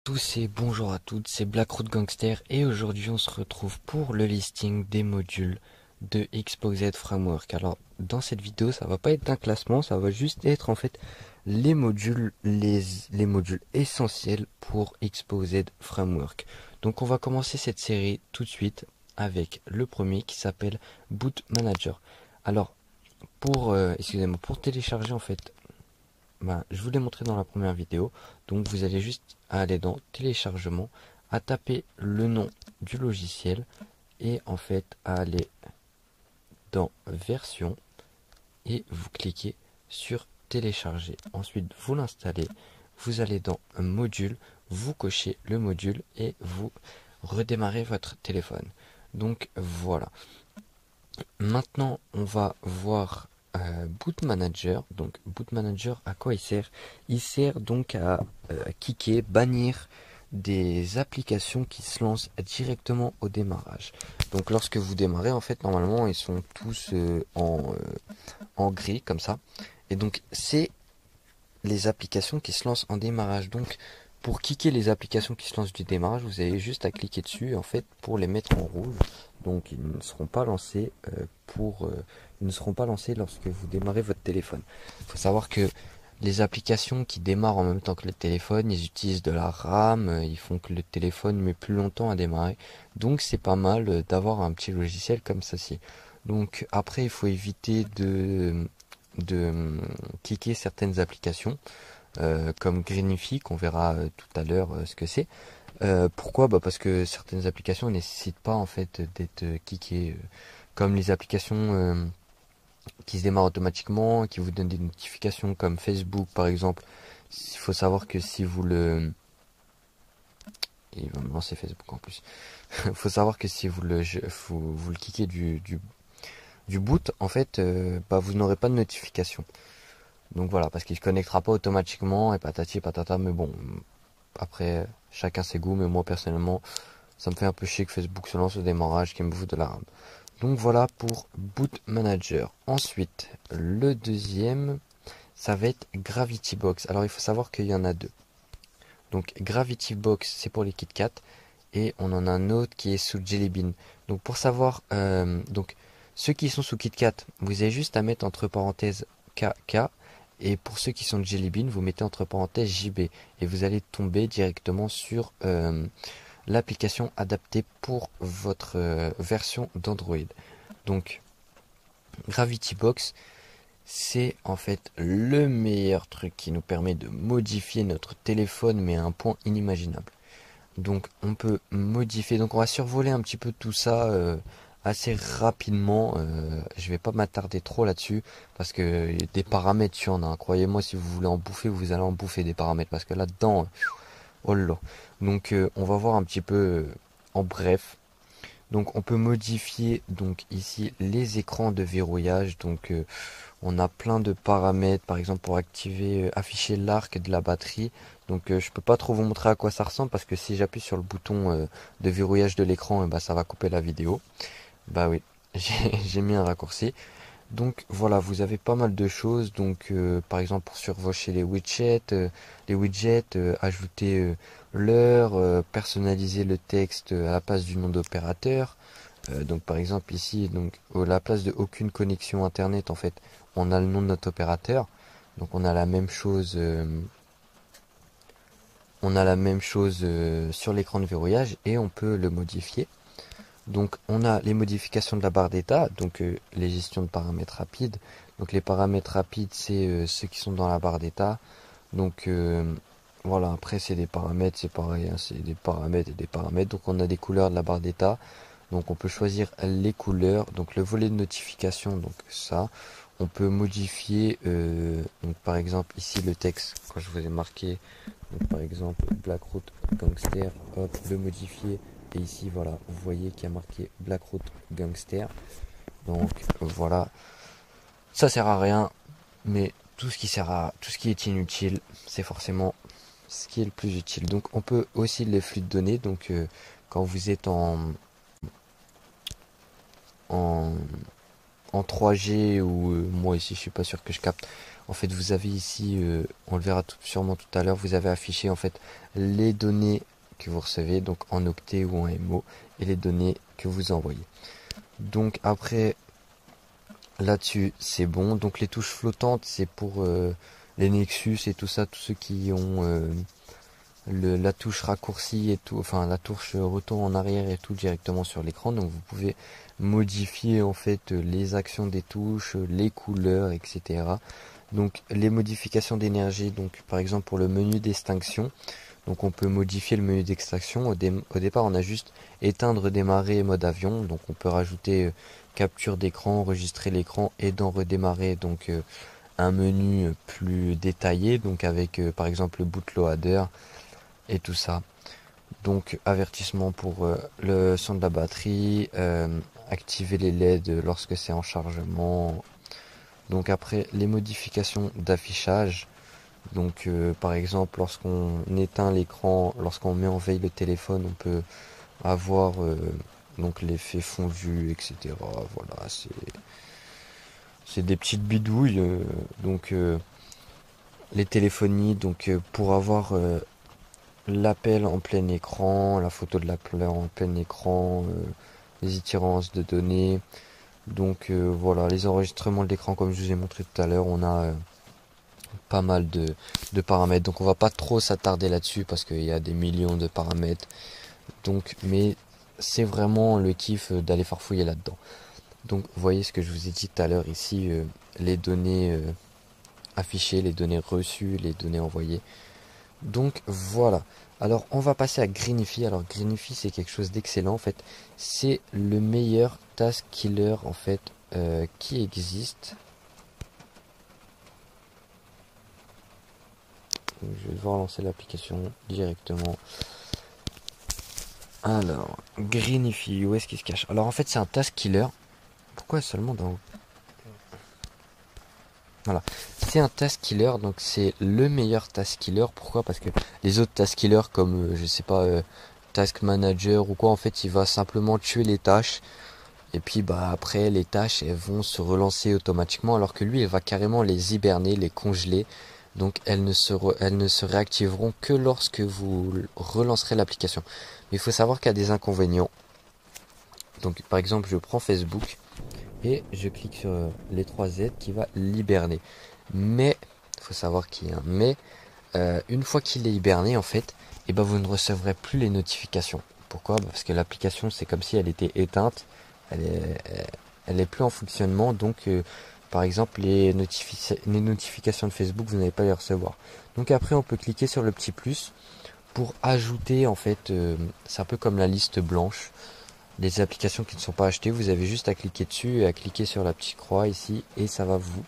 tous et bonjour à toutes, c'est Blackroot Gangster et aujourd'hui on se retrouve pour le listing des modules de Xbox Framework. Alors dans cette vidéo ça va pas être un classement, ça va juste être en fait les modules essentiels pour Xbox Framework. Donc on va commencer cette série tout de suite avec le premier qui s'appelle Boot Manager. Alors pour télécharger en fait je vous l'ai montré dans la première vidéo. Donc vous allez juste aller dans téléchargement, à taper le nom du logiciel et en fait à aller dans version et vous cliquez sur télécharger. Ensuite vous l'installez, vous allez dans module, vous cochez le module et vous redémarrez votre téléphone. Donc voilà. Maintenant on va voir Boot Manager. Donc Boot Manager, à quoi il sert? Il sert donc à kicker, bannir des applications qui se lancent directement au démarrage. Donc lorsque vous démarrez, en fait normalement ils sont tous en gris comme ça. Et donc c'est les applications qui se lancent en démarrage. Donc pour kicker les applications qui se lancent du démarrage, vous avez juste à cliquer dessus en fait pour les mettre en rouge. Donc ils ne seront pas lancés lorsque vous démarrez votre téléphone. Il faut savoir que les applications qui démarrent en même temps que le téléphone, ils utilisent de la RAM, ils font que le téléphone met plus longtemps à démarrer. Donc c'est pas mal d'avoir un petit logiciel comme ceci. Donc après il faut éviter de cliquer certaines applications comme Greenify qu'on verra tout à l'heure ce que c'est. Pourquoi? Parce que certaines applications ne nécessitent pas en fait d'être cliquées comme les applications qui se démarrent automatiquement, qui vous donnent des notifications comme Facebook par exemple. Il faut savoir que si vous le... Il va me lancer Facebook en plus. Il faut savoir que si vous le cliquez du boot, en fait, vous n'aurez pas de notification. Donc voilà, parce qu'il ne se connectera pas automatiquement et patati et patata, mais bon, après, chacun ses goûts, mais moi personnellement, ça me fait un peu chier que Facebook se lance au démarrage, qui me bouffe de la RAM. Donc voilà pour Boot Manager. Ensuite, le deuxième, ça va être Gravity Box. Alors il faut savoir qu'il y en a deux. Donc Gravity Box, c'est pour les KitKat, et on en a un autre qui est sous Jelly Bean. Donc pour savoir, donc ceux qui sont sous KitKat, vous avez juste à mettre entre parenthèses KK. Et pour ceux qui sont de Jelly Bean, vous mettez entre parenthèses JB et vous allez tomber directement sur l'application adaptée pour votre version d'Android. Donc Gravity Box, c'est en fait le meilleur truc qui nous permet de modifier notre téléphone mais à un point inimaginable. Donc on peut modifier, donc on va survoler un petit peu tout ça assez rapidement. Je vais pas m'attarder trop là-dessus parce que des paramètres il y en a. Croyez-moi, si vous voulez en bouffer, vous allez en bouffer des paramètres parce que là-dedans, oh là là. Donc on va voir un petit peu en bref. Donc on peut modifier donc ici les écrans de verrouillage. Donc on a plein de paramètres, par exemple pour activer, afficher l'arc de la batterie. Donc je peux pas trop vous montrer à quoi ça ressemble parce que si j'appuie sur le bouton de verrouillage de l'écran, ça va couper la vidéo. Bah oui, j'ai mis un raccourci. Donc voilà, vous avez pas mal de choses. Donc par exemple pour survocher les widgets, ajouter l'heure, personnaliser le texte à la place du nom d'opérateur. Donc par exemple ici, donc à la place de aucune connexion internet, en fait, on a le nom de notre opérateur. Donc on a la même chose. Sur l'écran de verrouillage et on peut le modifier. Donc on a les modifications de la barre d'état, donc les gestions de paramètres rapides. Donc les paramètres rapides, c'est ceux qui sont dans la barre d'état. Donc voilà, après c'est des paramètres, c'est pareil, hein, c'est des paramètres et des paramètres. Donc on a des couleurs de la barre d'état. Donc on peut choisir les couleurs. Donc le volet de notification, donc ça. On peut modifier, donc par exemple ici le texte, quand je vous ai marqué, donc par exemple Blackroot Gangster, hop, le modifier. Et ici voilà, vous voyez qu'il y a marqué Blackroot Gangster. Donc voilà, ça sert à rien, mais tout ce qui est inutile, c'est forcément ce qui est le plus utile. Donc on peut aussi les flux de données. Donc quand vous êtes en 3G ou moi ici je suis pas sûr que je capte En fait, vous avez ici, on le verra sûrement tout à l'heure, vous avez affiché en fait les données que vous recevez, donc en octet ou en MO, et les données que vous envoyez. Donc après, là-dessus, c'est bon. Donc les touches flottantes, c'est pour les Nexus et tout ça, tous ceux qui ont la touche raccourcie et tout, enfin la touche retour en arrière et tout directement sur l'écran. Donc vous pouvez modifier en fait les actions des touches, les couleurs, etc. Donc les modifications d'énergie, donc par exemple pour le menu d'extinction, donc on peut modifier le menu d'extraction. Au départ on a juste éteindre, démarrer mode avion, donc on peut rajouter capture d'écran, enregistrer l'écran et d'en redémarrer, donc un menu plus détaillé, donc avec par exemple le bootloader et tout ça. Donc avertissement pour le son de la batterie, activer les LED lorsque c'est en chargement. Donc après les modifications d'affichage, donc par exemple lorsqu'on éteint l'écran, lorsqu'on met en veille le téléphone, on peut avoir donc l'effet fondu, etc. Voilà, c'est des petites bidouilles. Donc les téléphonies, donc pour avoir l'appel en plein écran, la photo de l'appel en plein écran, les itinérances de données. Donc voilà, les enregistrements de l'écran comme je vous ai montré tout à l'heure, on a pas mal de paramètres. Donc on va pas trop s'attarder là-dessus parce qu'il y a des millions de paramètres. Donc mais c'est vraiment le kiff d'aller farfouiller là-dedans. Donc vous voyez ce que je vous ai dit tout à l'heure ici, les données affichées, les données reçues, les données envoyées. Donc voilà. Alors on va passer à Greenify. Alors Greenify c'est quelque chose d'excellent en fait. C'est le meilleur task killer en fait qui existe. Donc, je vais devoir lancer l'application directement. Alors Greenify, où est-ce qu'il se cache? Alors en fait c'est un task killer. Pourquoi seulement dans... Voilà, c'est un task killer, donc c'est le meilleur task killer. Pourquoi? Parce que les autres task killers comme je sais pas task manager ou quoi, en fait il va simplement tuer les tâches et puis bah après les tâches elles vont se relancer automatiquement, alors que lui il va carrément les hiberner, les congeler. Donc elles ne se réactiveront que lorsque vous relancerez l'application. Mais il faut savoir qu'il y a des inconvénients. Donc par exemple je prends Facebook et je clique sur les 3 Z qui va l'hiberner. Mais, il faut savoir qu'il y a un mais, une fois qu'il est hiberné en fait, et ben vous ne recevrez plus les notifications. Pourquoi? Parce que l'application c'est comme si elle était éteinte, elle est plus en fonctionnement, donc par exemple les notifications de Facebook vous n'allez pas les recevoir. Donc après on peut cliquer sur le petit plus pour ajouter en fait, c'est un peu comme la liste blanche. Les applications qui ne sont pas achetées, vous avez juste à cliquer dessus et à cliquer sur la petite croix ici et ça va vous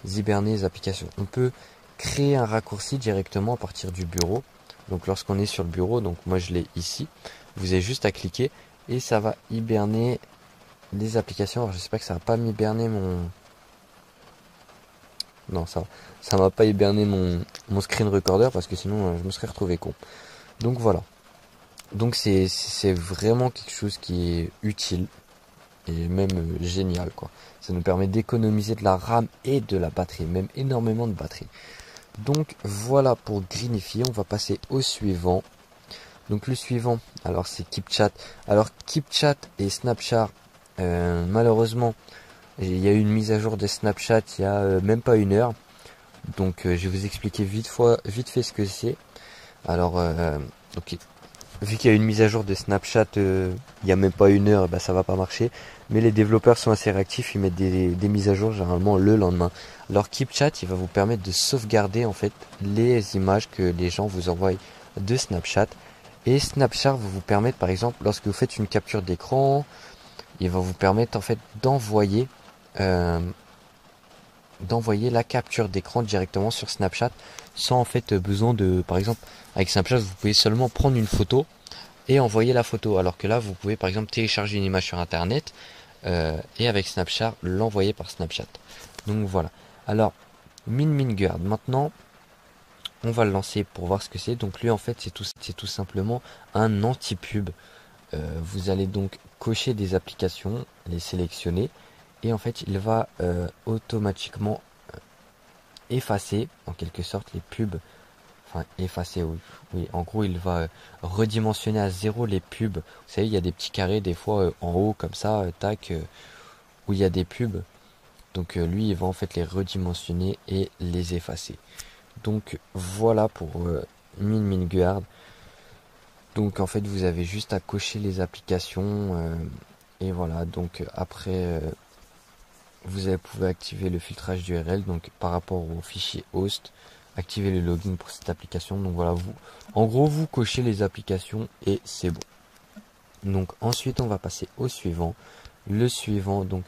hiberner les applications. On peut créer un raccourci directement à partir du bureau. Donc lorsqu'on est sur le bureau, donc moi je l'ai ici, vous avez juste à cliquer et ça va hiberner les applications. Alors j'espère que ça va pas m'hiberner mon... Non, ça va pas hiberner mon screen recorder parce que sinon je me serais retrouvé con. Donc voilà. Donc c'est vraiment quelque chose qui est utile et même génial quoi. Ça nous permet d'économiser de la RAM et de la batterie, même énormément de batterie. Donc voilà pour Greenify, on va passer au suivant. Donc le suivant, alors c'est KeepChat. Alors KeepChat et Snapchat, malheureusement, il y a eu une mise à jour de Snapchat il y a même pas une heure. Donc je vais vous expliquer vite fait ce que c'est. Alors donc vu qu'il y a une mise à jour de Snapchat il n'y a même pas une heure, bah, ça va pas marcher. Mais les développeurs sont assez réactifs, ils mettent des mises à jour généralement le lendemain. Alors KeepChat, il va vous permettre de sauvegarder en fait les images que les gens vous envoient de Snapchat. Et Snapchat va vous permettre par exemple, lorsque vous faites une capture d'écran, il va vous permettre en fait euh, d'envoyer la capture d'écran directement sur Snapchat sans en fait besoin de, par exemple avec Snapchat vous pouvez seulement prendre une photo et envoyer la photo, alors que là vous pouvez par exemple télécharger une image sur internet et avec Snapchat l'envoyer par Snapchat. Donc voilà. Alors MinMinGuard, maintenant on va le lancer pour voir ce que c'est. Donc lui en fait c'est tout simplement un anti-pub. Vous allez donc cocher des applications, les sélectionner et en fait il va automatiquement effacer en quelque sorte les pubs. Enfin, effacer, oui. Oui, en gros, il va redimensionner à zéro les pubs. Vous savez, il y a des petits carrés des fois en haut comme ça, tac, où il y a des pubs. Donc lui, il va en fait les redimensionner et les effacer. Donc voilà pour MinMinGuard. Donc en fait, vous avez juste à cocher les applications et voilà. Donc après, vous pouvez activer le filtrage d'URL. Donc par rapport au fichier host, activer le login pour cette application. Donc voilà, en gros, vous cochez les applications et c'est bon. Donc ensuite, on va passer au suivant. Le suivant, donc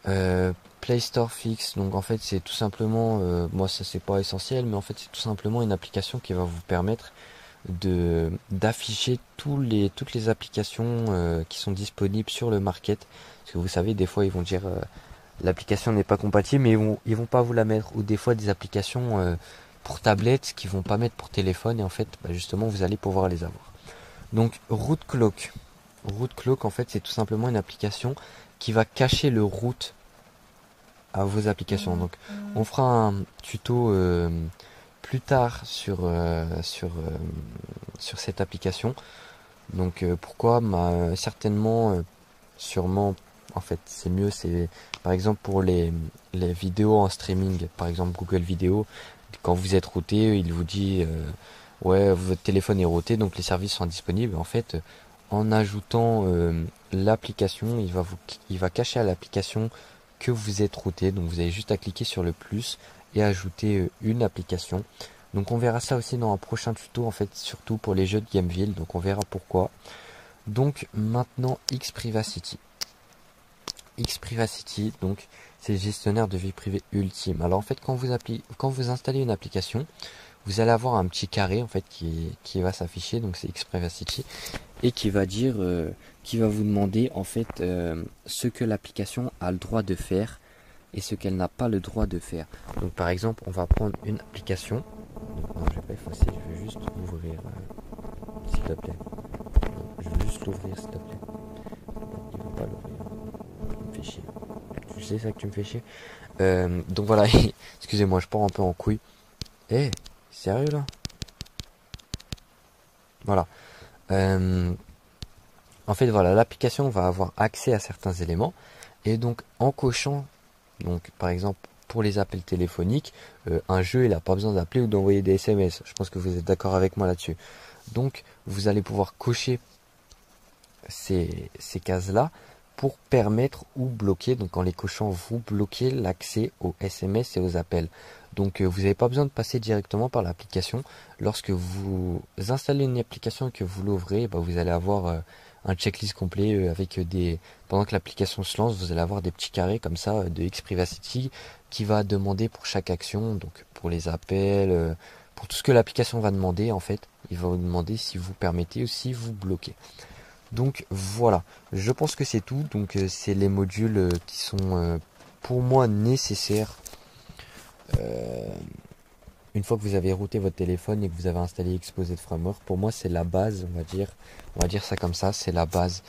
Play Store Fix. Donc en fait, c'est tout simplement, moi ça c'est pas essentiel, mais en fait c'est tout simplement une application qui va vous permettre d'afficher toutes les applications qui sont disponibles sur le market. Parce que vous savez, des fois ils vont dire l'application n'est pas compatible, mais ils vont pas vous la mettre. Ou des fois des applications pour tablette qui vont pas mettre pour téléphone, et en fait justement vous allez pouvoir les avoir. Donc Route Clock. Route Clock, en fait, c'est tout simplement une application qui va cacher le route à vos applications. Donc on fera un tuto plus tard sur cette application. Donc pourquoi certainement, sûrement, en fait c'est mieux, c'est par exemple pour les vidéos en streaming, par exemple Google Vidéo, quand vous êtes routé, il vous dit ouais, votre téléphone est routé, donc les services sont disponibles. En fait, en ajoutant l'application, il va cacher à l'application que vous êtes routé. Donc vous avez juste à cliquer sur le plus et ajouter une application. Donc on verra ça aussi dans un prochain tuto, en fait, surtout pour les jeux de Gameville. Donc on verra pourquoi. Donc maintenant Xprivacity. Xprivacity, donc c'est le gestionnaire de vie privée ultime. Alors en fait, quand vous installez une application, vous allez avoir un petit carré en fait qui va s'afficher, donc c'est Xprivacity, et qui va dire, qui va vous demander en fait ce que l'application a le droit de faire et ce qu'elle n'a pas le droit de faire. Donc par exemple, on va prendre une application. Donc, non, je vais pas effacer, je vais juste ouvrir, s'il te plaît. Je veux juste l'ouvrir, s'il te plaît. Non, il veut pas l'ouvrir. Il me fait chier. Tu sais ça que tu me fais chier. Donc voilà, excusez-moi, je pars un peu en couille. Eh, sérieux là? Voilà. En fait, voilà, l'application va avoir accès à certains éléments, et donc en cochant, donc par exemple pour les appels téléphoniques, un jeu il n'a pas besoin d'appeler ou d'envoyer des SMS. Je pense que vous êtes d'accord avec moi là-dessus. Donc vous allez pouvoir cocher ces cases-là pour permettre ou bloquer. Donc en les cochant, vous bloquez l'accès aux SMS et aux appels. Donc vous n'avez pas besoin de passer directement par l'application. Lorsque vous installez une application et que vous l'ouvrez, bah, vous allez avoir un checklist complet avec pendant que l'application se lance, vous allez avoir des petits carrés comme ça de Xprivacity qui va demander pour chaque action, donc pour les appels, pour tout ce que l'application va demander en fait, il va vous demander si vous permettez ou si vous bloquez. Donc voilà, je pense que c'est tout. Donc c'est les modules qui sont pour moi nécessaires. Une fois que vous avez routé votre téléphone et que vous avez installé Exposed Framework, pour moi c'est la base, on va dire ça comme ça, c'est la base.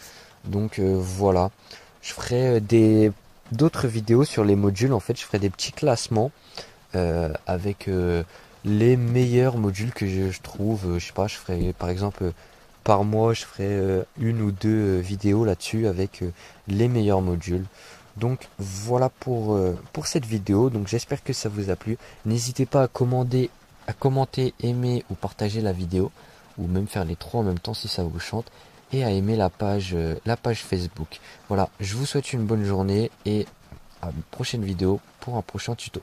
Donc voilà, je ferai d'autres vidéos sur les modules. En fait, je ferai des petits classements avec les meilleurs modules que je trouve. Je sais pas, je ferai par exemple par mois, je ferai une ou deux vidéos là-dessus avec les meilleurs modules. Donc voilà pour cette vidéo. Donc j'espère que ça vous a plu. N'hésitez pas à commenter, aimer ou partager la vidéo, ou même faire les trois en même temps si ça vous chante, et à aimer la page Facebook. Voilà, je vous souhaite une bonne journée et à une prochaine vidéo pour un prochain tuto.